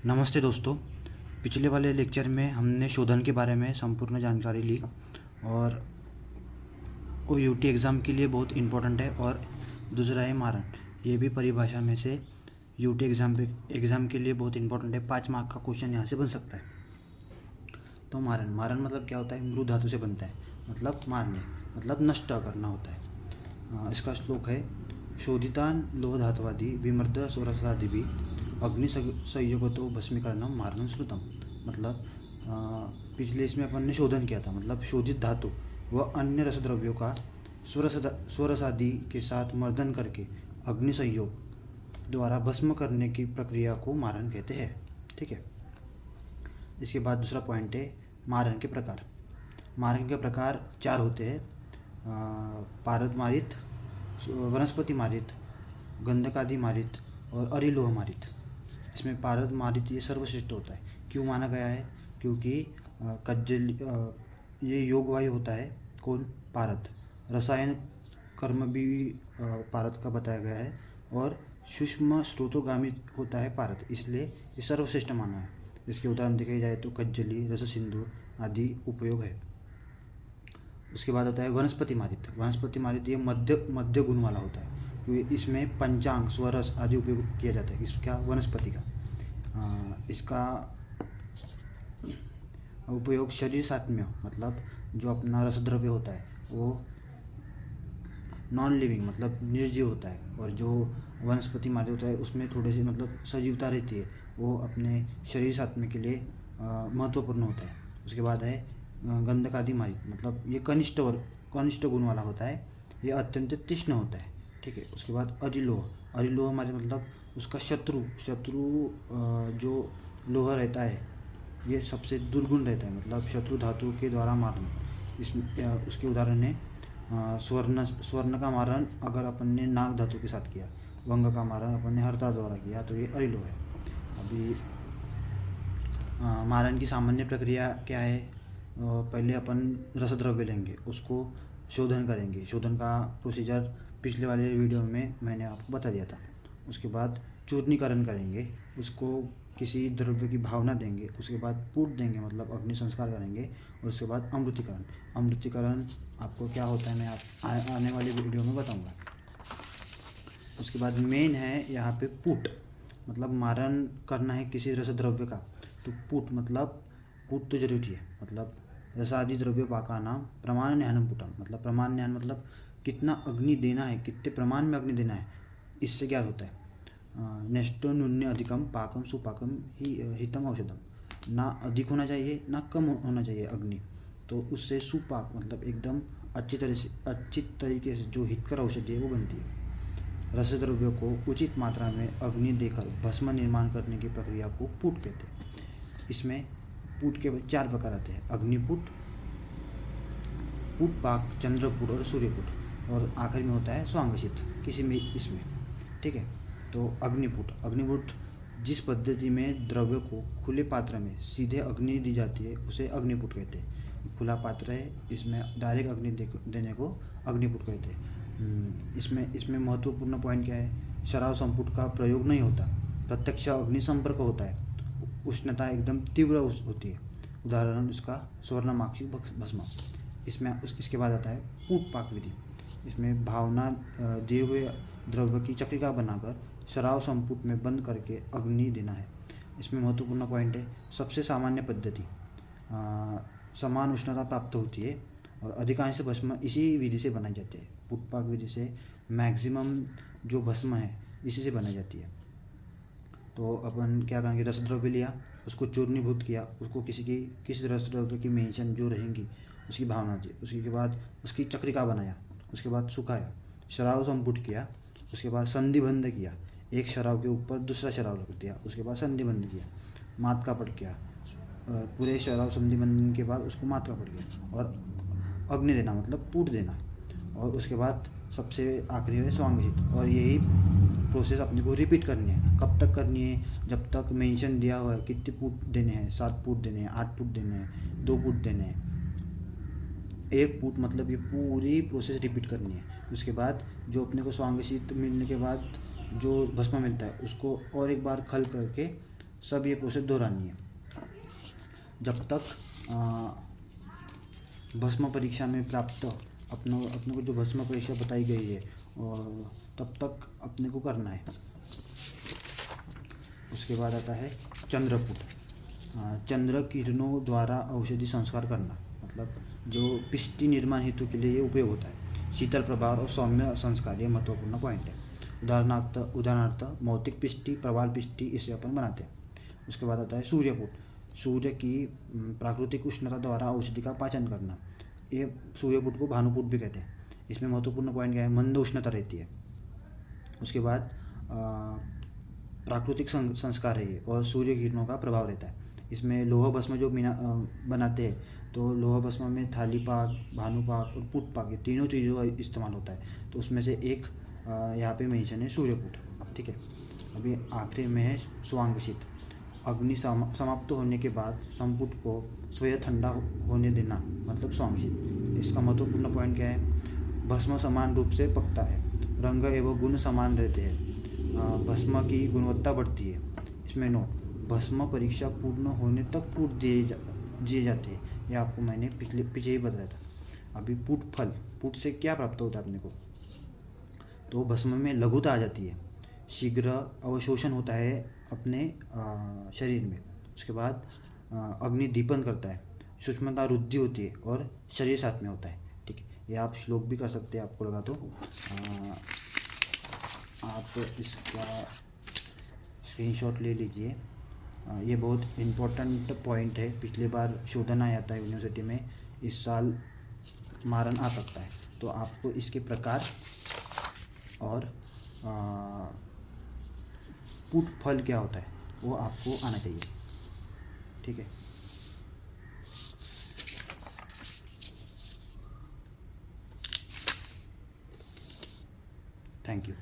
नमस्ते दोस्तों। पिछले वाले लेक्चर में हमने शोधन के बारे में संपूर्ण जानकारी ली और वो यूटी एग्ज़ाम के लिए बहुत इम्पोर्टेंट है। और दूसरा है मारन, ये भी परिभाषा में से यूटी एग्ज़ाम के लिए बहुत इम्पोर्टेंट है। 5 मार्क का क्वेश्चन यहाँ से बन सकता है। तो मारन मतलब क्या होता है? मृु धातु से बनता है, मतलब मारने, मतलब नष्ट करना होता है। इसका श्लोक है, शोधितान लोह धातुवादी विमर्द स्वरसादिभि अग्नि संयोगतो भस्मीकरणम मारणम श्रुतम। मतलब पिछले इसमें अपन ने शोधन किया था, मतलब शोधित धातु व अन्य रसद्रव्यों का स्वरसादि के साथ मर्दन करके अग्नि संयोग द्वारा भस्म करने की प्रक्रिया को मारन कहते हैं। ठीक है। इसके बाद दूसरा पॉइंट है मारन के प्रकार। मारन के प्रकार 4 होते हैं, पारद मारित, वनस्पति मारित, गंधकादि मारित और अरिलोह मारित। इसमें पारद मारित ये सर्वश्रेष्ठ होता है। क्यों माना गया है? क्योंकि कज्जल ये योगवायु होता है। कौन? पारद। रसायन कर्म भी पारद का बताया गया है और सूक्ष्म स्रोतोगामी होता है पारद, इसलिए ये सर्वश्रेष्ठ माना है। इसके उदाहरण देखे जाए तो कज्जली, रस सिंधु आदि उपयोग है। उसके बाद आता है वनस्पति मारित। वनस्पति मारित ये मध्य गुण वाला होता है, क्योंकि इसमें पंचांग, स्वरस आदि उपयोग किया जाता है। इसका वनस्पति का इसका उपयोग शरीर सात्म्य, मतलब जो अपना रसद्रव्य होता है वो नॉन लिविंग मतलब निर्जीव होता है, और जो वनस्पति मारित होता है उसमें थोड़ी सी मतलब सजीवता रहती है, वो अपने शरीर सात्म्य के लिए महत्वपूर्ण होता है। उसके बाद है गंधकादि मारित, मतलब ये कनिष्ठ गुण वाला होता है, ये अत्यंत तीक्ष्ण होता है। ठीक है। उसके बाद अरिलोह मारित मतलब उसका शत्रु जो लोहा रहता है ये सबसे दुर्गुण रहता है, मतलब शत्रु धातु के द्वारा मारना। इसमें उसके उदाहरण है स्वर्ण का मारण अगर अपन ने नाग धातु के साथ किया, वंग का मारण अपन ने हरता द्वारा किया, तो ये अरिलोह है। अभी मारन की सामान्य प्रक्रिया क्या है? पहले अपन रसद्रव्य लेंगे, उसको शोधन करेंगे। शोधन का प्रोसीजर पिछले वाले वीडियो में मैंने आपको बता दिया था। उसके बाद चूर्णीकरण करेंगे, उसको किसी द्रव्य की भावना देंगे। उसके बाद पूट देंगे, मतलब अग्नि संस्कार करेंगे। और उसके बाद अमृतीकरण आपको क्या होता है मैं आने वाली वीडियो में बताऊंगा। उसके बाद मेन है यहाँ पे पूट, मतलब मारन करना है किसी रसद्रव्य का, तो पूट तो जरूरी है। मतलब रसादि द्रव्य पाका नाम प्रमाण न्यानम पुटम, मतलब प्रमाण न्यान मतलब कितना अग्नि देना है, कितने प्रमाण में अग्नि देना है, इससे क्या होता है। नेष्टो न्यून्य अधिकम पाकम सुपाकम ही हितम औषधम, ना अधिक होना चाहिए ना कम होना चाहिए अग्नि, तो उससे सुपाक मतलब एकदम अच्छी तरीके से जो हितकर औषधि है वो बनती है। रसद्रव्यों को उचित मात्रा में अग्नि देकर भस्म निर्माण करने की प्रक्रिया को पूट कहते हैं। इसमें पूट के 4 प्रकार आते हैं, अग्निपूट, पूटपाक, चंद्रपूट और सूर्यपूट, और आखिर में होता है स्वांगशित किसी में इसमें। ठीक है। तो अग्निपूट जिस पद्धति में द्रव्य को खुले पात्र में सीधे अग्नि दी जाती है उसे अग्निपूट कहते हैं। खुला पात्र है, इसमें डायरेक्ट अग्नि देने को अग्निपूट कहते हैं। इसमें महत्वपूर्ण पॉइंट क्या है? शराव संपुट का प्रयोग नहीं होता, प्रत्यक्ष अग्नि संपर्क होता है, उष्णता एकदम तीव्र होती है। उदाहरण इसका स्वर्णमाक्षी भस्म। इसके बाद आता है पूटपाक विधि। इसमें भावना दिए हुए द्रव्य की चक्रिका बनाकर शराव संपुट में बंद करके अग्नि देना है। इसमें महत्वपूर्ण पॉइंट है, सबसे सामान्य पद्धति समान उष्णता प्राप्त होती है और अधिकांश भस्म इसी विधि से बनाई जाती है। पूटपाक विधि से मैक्सिमम जो भस्म है इसी से बनाई जाती है। तो अपन क्या करेंगे, रसद्रव्य लिया, उसको चूर्णीभूत किया, उसको किसी रसद्रव्य की मेंशन जो रहेंगी उसकी भावना दी, उसके बाद उसकी चक्रिका बनाया, उसके बाद सुखाया, शराव संपुट किया, उसके बाद संधिबंध किया, एक शराव के ऊपर दूसरा शराव रख दिया, उसके बाद संधिबंध किया, मात का पट किया, पूरे शराव संधिबंधन के बाद उसको मात का पट किया और अग्नि देना मतलब पूट देना, और उसके बाद सबसे आखिरी है स्वांगशित। और यही प्रोसेस अपने को रिपीट करनी है। कब तक करनी है? जब तक मेंशन दिया हुआ है कितने पुट देने हैं, 7 पुट देने हैं, 8 पुट देने हैं, 2 पुट देने हैं, 1 पुट, मतलब ये पूरी प्रोसेस रिपीट करनी है। उसके बाद जो अपने को स्वांगशित मिलने के बाद जो भस्म मिलता है उसको और एक बार खल करके सब ये प्रोसेस दोहरानी है जब तक भस्म परीक्षा में प्राप्त अपने को जो भस्म परीक्षा बताई गई है और तब तक अपने को करना है। उसके बाद आता है चंद्रपुट। चंद्र किरणों द्वारा औषधि संस्कार करना, मतलब जो पिष्टि निर्माण हेतु के लिए ये उपयोग होता है। शीतल प्रभाव और सौम्य संस्कार ये महत्वपूर्ण पॉइंट है। उदाहरणार्थ मौतिक पिष्टि, प्रवाल पिष्टि इसे अपन बनाते हैं। उसके बाद आता है सूर्यपुट। सूर्य की प्राकृतिक उष्णता द्वारा औषधि का पाचन करना, ये सूर्यपुट को भानुपुट भी कहते हैं। इसमें महत्वपूर्ण पॉइंट क्या है, मंद उष्णता रहती है। उसके बाद प्राकृतिक संस्कार है ये और सूर्य किरणों का प्रभाव रहता है। इसमें लोह भस्म जो बनाते हैं तो लोह भस्म में थाली पाक, भानुपाक और पुट पाक ये तीनों चीज़ों का इस्तेमाल होता है। तो उसमें से एक यहाँ पे मेंशन है सूर्यपुट, ठीक है। अभी आखिरी में है स्वांगशीत। अग्नि समाप्त होने के बाद संपुट को स्वयं ठंडा होने देना, मतलब स्वांगशीत। इसका महत्वपूर्ण पॉइंट क्या है, भस्म समान रूप से पकता है, रंग एवं गुण समान रहते हैं, भस्म की गुणवत्ता बढ़ती है। इसमें नोट, भस्म परीक्षा पूर्ण होने तक पुट दिए जाते हैं। यह आपको मैंने पीछे ही बताया था। अभी पुट फल, पुट से क्या प्राप्त होता है अपने को, तो भस्म में लघुता आ जाती है, शीघ्र अवशोषण होता है अपने शरीर में। उसके बाद अग्नि दीपन करता है, सूक्ष्मता वृद्धि होती है और शरीर साथ में होता है, ठीक है। ये आप श्लोक भी कर सकते हैं आपको लगा तो। आप इसका स्क्रीनशॉट ले लीजिए। ये बहुत इम्पोर्टेंट पॉइंट है, पिछली बार शोधन आया था यूनिवर्सिटी में, इस साल मारन आ सकता है। तो आपको इसके प्रकार और पुट फल क्या होता है वो आपको आना चाहिए, ठीक है। Thank you.